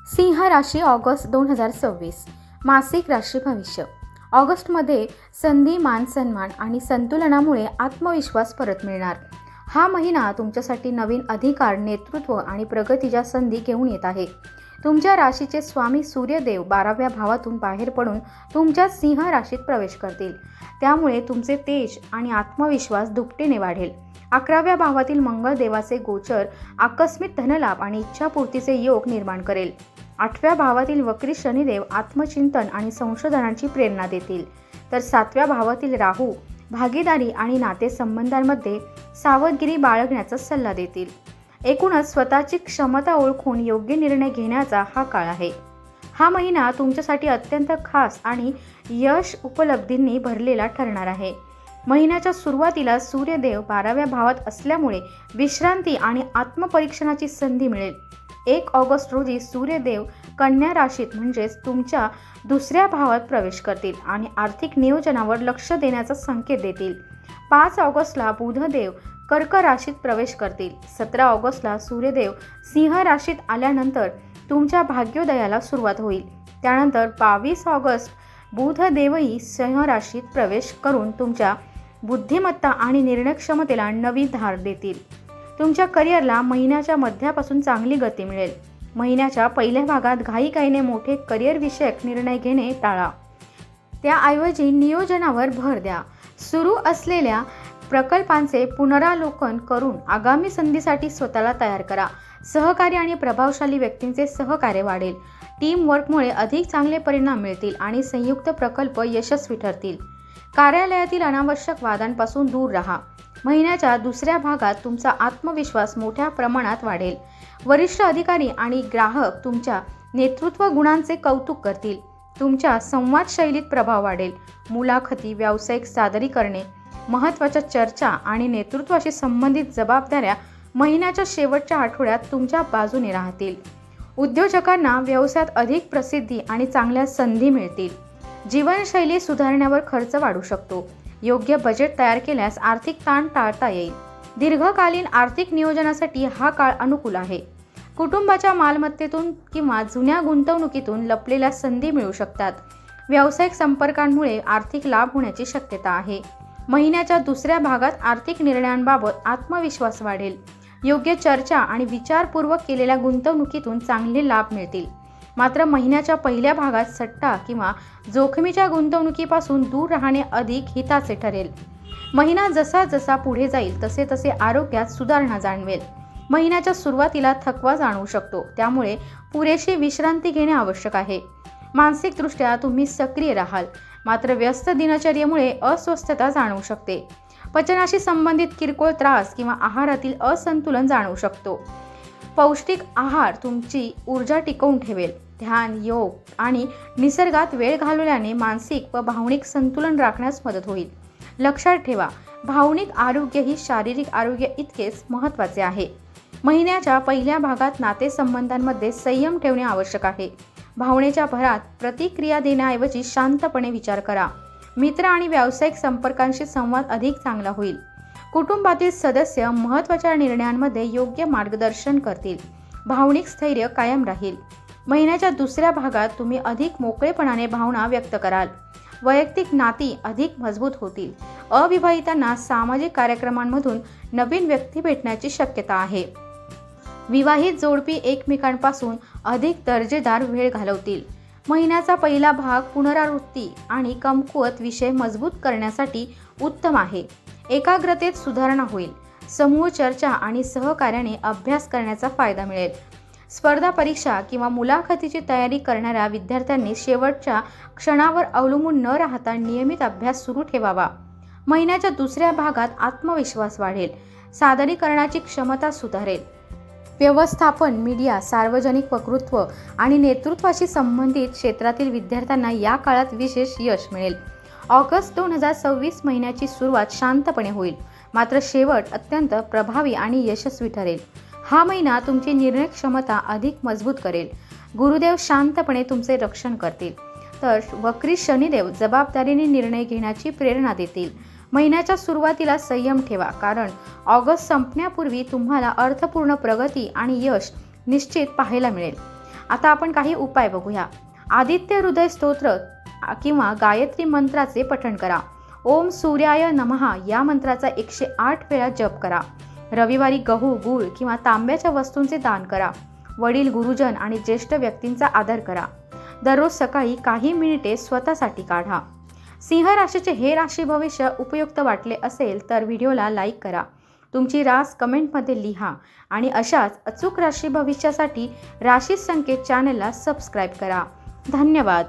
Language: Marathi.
सिंह राशी ऑगस्ट 2026 मासिक राशी भविष्य. ऑगस्टमध्ये संधी, मान सन्मान आणि संतुलनामुळे आत्मविश्वास परत मिळणार. हा महिना तुमच्यासाठी नवीन अधिकार, नेतृत्व आणि प्रगतीच्या संधी घेऊन येत आहे. तुमच्या राशीचे स्वामी सूर्यदेव 12व्या भावातून बाहेर पडून तुमच्या सिंह राशीत प्रवेश करतील. त्यामुळे तुमचे तेज आणि आत्मविश्वास दुपटीने वाढेल. 11व्या भावातील मंगळ देवाचे गोचर आकस्मिक धनलाभ आणि इच्छापूर्तीचे योग निर्माण करेल. 8व्या भावातील वक्री शनिदेव आत्मचिंतन आणि संशोधनाची प्रेरणा देतील. तर 7व्या भावातील राहू भागीदारी आणि नातेसंबंधांमध्ये सावधगिरी बाळगण्याचा सल्ला देतील. एकूणच स्वतःची क्षमता ओळखून योग्य निर्णय घेण्याचा हा काळ आहे. हा महिना तुमच्यासाठी अत्यंत खास आणि यश उपलब्धींनी भरलेला ठरणार आहे. महिन्याच्या सुरुवातीला सूर्यदेव 12व्या भावात असल्यामुळे विश्रांती आणि आत्मपरीक्षणाची संधी मिळेल. 1 ऑगस्ट रोजी सूर्यदेव कन्या राशीत म्हणजेच तुमच्या दुसऱ्या भावात प्रवेश करतील आणि आर्थिक नियोजनावर लक्ष देण्याचा संकेत देतील. 5 ऑगस्टला बुधदेव कर्क राशीत प्रवेश करतील. 17 ऑगस्टला सूर्यदेव सिंह राशीत आल्यानंतर तुमच्या भाग्योदयाला सुरुवात होईल. त्यानंतर 22 ऑगस्ट बुधदेवही सिंह राशीत प्रवेश करून तुमच्या बुद्धिमत्ता आणि निर्णयक्षमतेला नवी धार देतील. तुमच्या करिअरला महिन्याच्या मध्यापासून चांगली गती मिळेल. महिन्याच्या पहिल्या भागात घाईघाईने मोठे करिअर विषयक निर्णय घेणे टाळा. त्याऐवजी नियोजनावर भर द्या. सुरू असलेल्या प्रकल्पांचे पुनरावलोकन करून आगामी संधीसाठी स्वतःला तयार करा. सहकारी आणि प्रभावशाली व्यक्तींचे सहकार्य वाढेल. टीम वर्कमुळे अधिक चांगले परिणाम मिळतील आणि संयुक्त प्रकल्प यशस्वी ठरतील. कार्यालयातील अनावश्यक वादांपासून दूर राहा. महिन्याच्या दुसऱ्या भागात तुमचा आत्मविश्वास मोठ्या प्रमाणात वाढेल. वरिष्ठ अधिकारी आणि ग्राहक तुमच्या नेतृत्व गुणांचे कौतुक करतील. तुमच्या संवाद शैलीत प्रभाव वाढेल. मुलाखती, व्यावसायिक सादरीकरणे, महत्त्वाच्या चर्चा आणि नेतृत्वाशी संबंधित जबाबदाऱ्या महिन्याच्या शेवटच्या आठवड्यात तुमच्या बाजूने राहतील. उद्योजकांना व्यवसायात अधिक प्रसिद्धी आणि चांगल्या संधी मिळतील. जीवनशैली सुधारण्यावर खर्च वाढू शकतो. योग्य बजेट तयार केल्यास आर्थिक ताण टाळता येईल. दीर्घकालीन आर्थिक नियोजनासाठी हा काळ अनुकूल आहे. कुटुंबाच्या मालमत्तेतून किंवा जुन्या गुंतवणुकीतून लपलेल्या संधी मिळू शकतात. व्यावसायिक संपर्कांमुळे आर्थिक लाभ होण्याची शक्यता आहे. महिन्याच्या दुसऱ्या भागात आर्थिक निर्णयांबाबत आत्मविश्वास वाढेल. योग्य चर्चा आणि विचारपूर्वक केलेल्या गुंतवणुकीतून चांगले लाभ मिळतील. मात्र महिन्याच्या पहिल्या भागात सट्टा किंवा जोखमीच्या गुंतवणुकीपासून दूर राहणे अधिक हिताचे ठरेल. महिना जसा जसा पुढे जाईल तसे तसे आरोग्यात सुधारणा जाणवेल. महिन्याच्या सुरुवातीला थकवा जाणवू शकतो, त्यामुळे पुरेशी विश्रांती घेणे आवश्यक आहे. मानसिकदृष्ट्या तुम्ही सक्रिय राहाल, मात्र व्यस्त दिनचर्येमुळे अस्वस्थता जाणवू शकते. पचनाशी संबंधित किरकोळ त्रास किंवा आहारातील असंतुलन जाणवू शकतो. पौष्टिक आहार तुमची ऊर्जा टिकवून ठेवेल. ध्यान, योग आणि निसर्गात वेळ घालवल्याने मानसिक व भावनिक संतुलन राखण्यास मदत होईल. लक्षात ठेवा, भावनिक आरोग्य ही शारीरिक आरोग्य इतकेच महत्त्वाचे आहे. महिन्याच्या पहिल्या भागात नातेसंबंधांमध्ये संयम ठेवणे आवश्यक आहे. भावनेच्या भरात प्रतिक्रिया देण्याऐवजी शांतपणे विचार करा. मित्र आणि व्यावसायिक संपर्कांशी संवाद अधिक चांगला होईल. कुटुंबातील सदस्य महत्त्वाच्या निर्णयांमध्ये योग्य मार्गदर्शन करतील. भावनिक स्थैर्य कायम राहील. महिन्याच्या दुसऱ्या भागात तुम्ही अधिक मोकळेपणाने भावना व्यक्त कराल. वैयक्तिक नाती अधिक मजबूत होतील. अविवाहितांना सामाजिक कार्यक्रमांमधून नवीन व्यक्ती भेटण्याची शक्यता आहे. विवाहित जोडपी एकमेकांपासून अधिक दर्जेदार वेळ घालवतील. महिन्याचा पहिला भाग पुनरावृत्ती आणि कमकुवत विषय मजबूत करण्यासाठी उत्तम आहे. एकाग्रतेत सुधारणा होईल. समूह चर्चा आणि सहकार्याने अभ्यास करण्याचा फायदा मिळेल. स्पर्धा परीक्षा किंवा मुलाखतीची तयारी करणाऱ्या विद्यार्थ्यांनी शेवटच्या क्षणावर अवलंबून न राहता नियमित अभ्यास सुरू ठेवावा. महिन्याच्या दुसऱ्या भागात आत्मविश्वास वाढेल. सादरीकरणाची क्षमता सुधारेल. व्यवस्थापन, मीडिया, सार्वजनिक वक्तृत्व आणि नेतृत्वाशी संबंधित क्षेत्रातील विद्यार्थ्यांना या काळात विशेष यश मिळेल. ऑगस्ट 2026 महिन्याची सुरुवात शांतपणे होईल, मात्र शेवट अत्यंत प्रभावी आणि यशस्वी ठरेल. हा महिना तुमची निर्णय क्षमता अधिक मजबूत करेल. गुरुदेव शांतपणे तुमचे रक्षण करतील, तर वक्री शनिदेव जबाबदारीने निर्णय घेण्याची प्रेरणा देतील. महिन्याच्या सुरुवातीला संयम ठेवा, कारण ऑगस्ट संपण्यापूर्वी तुम्हाला अर्थपूर्ण प्रगती आणि यश निश्चित पाहायला मिळेल. आता आपण काही उपाय बघूया. आदित्य हृदय स्तोत्र किंवा गायत्री मंत्राचे पठण करा. ओम सूर्याय नमः या मंत्राचा 108 वेळा जप करा. रविवारी गहू, गूळ किंवा तांब्याच्या वस्तूंचे दान करा. वडील, गुरुजन आणि ज्येष्ठ व्यक्तींचा आदर करा. दररोज सकाळी काही मिनिटे स्वतःसाठी काढा. सिंह राशीचे हे राशी भविष्य उपयुक्त वाटले असेल तर व्हिडिओला लाईक करा. तुमची रास कमेंटमध्ये लिहा आणि अशाच अचूक राशी भविष्यासाठी राशी संकेत चॅनलला सबस्क्राईब करा. धन्यवाद.